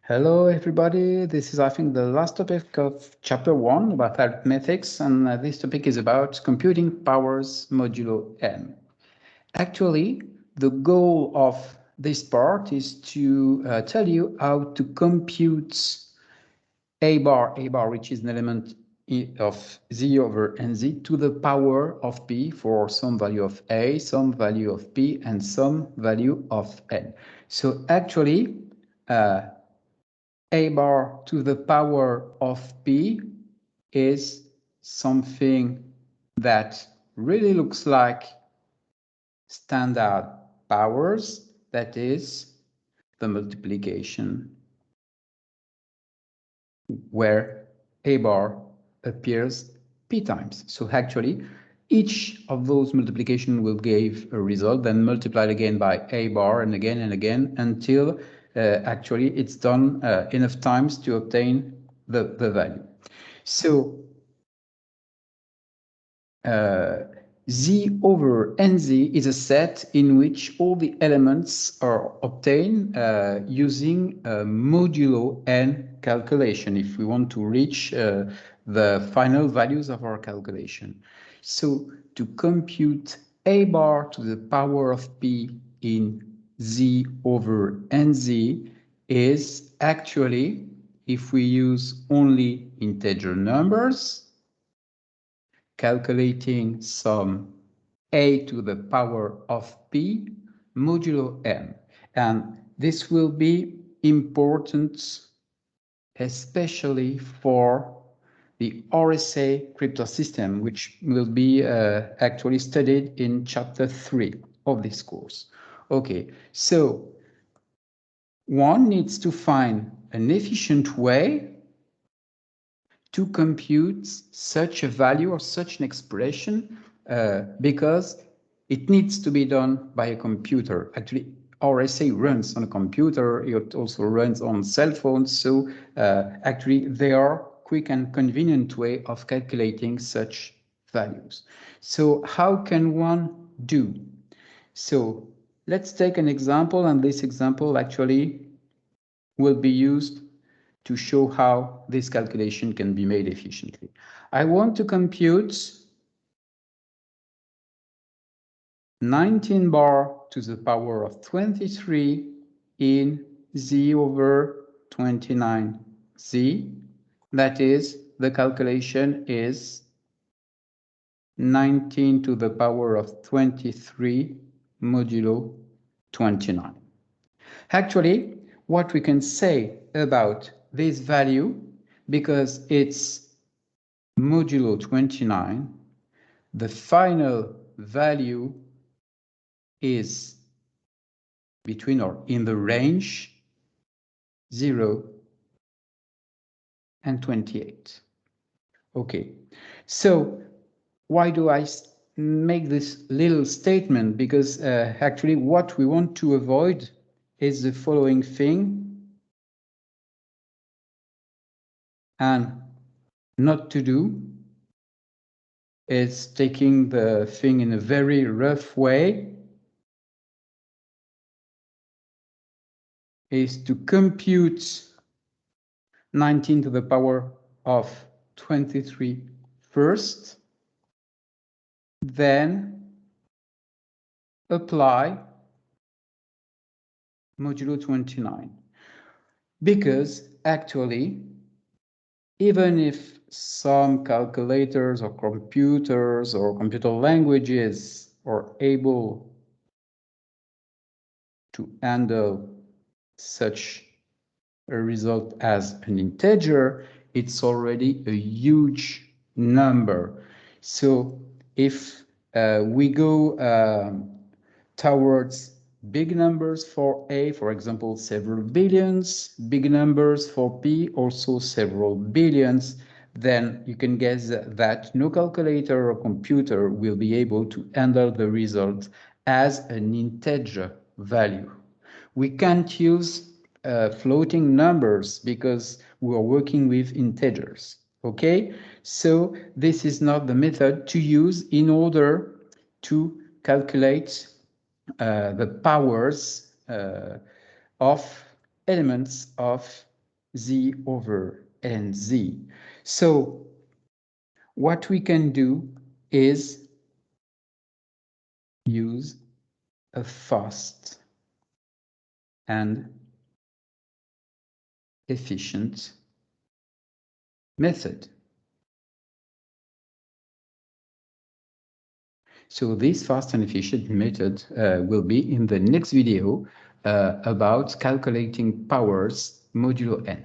Hello, everybody. This is, I think, the last topic of chapter 1 about arithmetics, and this topic is about computing powers modulo n. Actually, the goal of this part is to tell you how to compute a bar, which is an element of z over nz, to the power of p for some value of a, some value of p, and some value of n. So actually, a bar to the power of p is something that really looks like standard powers, that is the multiplication where a bar appears p times. So actually, each of those multiplication will give a result, then multiplied again by a bar and again until actually it's done enough times to obtain the value. So Z over NZ is a set in which all the elements are obtained using a modulo n calculation if we want to reach the final values of our calculation. So to compute a bar to the power of p in Z over NZ is actually, if we use only integer numbers, calculating some a to the power of p modulo n. And this will be important especially for the RSA cryptosystem, which will be actually studied in chapter 3 of this course. Okay, so one needs to find an efficient way to compute such a value or such an expression because it needs to be done by a computer. Actually, RSA runs on a computer, it also runs on cell phones, so actually they are quick and convenient way of calculating such values. So how can one do? So let's take an example, and this example actually will be used to show how this calculation can be made efficiently. I want to compute 19 bar to the power of 23 in z over 29z. That is, the calculation is 19 to the power of 23 modulo 29. Actually, what we can say about this value, because it's modulo 29, the final value is between or in the range 0 and 28. Okay, so why do I make this little statement? Because actually what we want to avoid is the following thing, and not to do is taking the thing in a very rough way, is to compute 19 to the power of 23 first, then apply modulo 29. Because actually, even if some calculators or computers or computer languages are able to handle such a result as an integer, it's already a huge number. So if we go towards big numbers for A, for example, several billions, big numbers for P, also several billions, then you can guess that no calculator or computer will be able to handle the result as an integer value. We can't use floating numbers because we are working with integers, okay? So this is not the method to use in order to calculate the powers of elements of z over nz. So what we can do is use a fast and efficient method. So this fast and efficient method will be in the next video about calculating powers modulo n.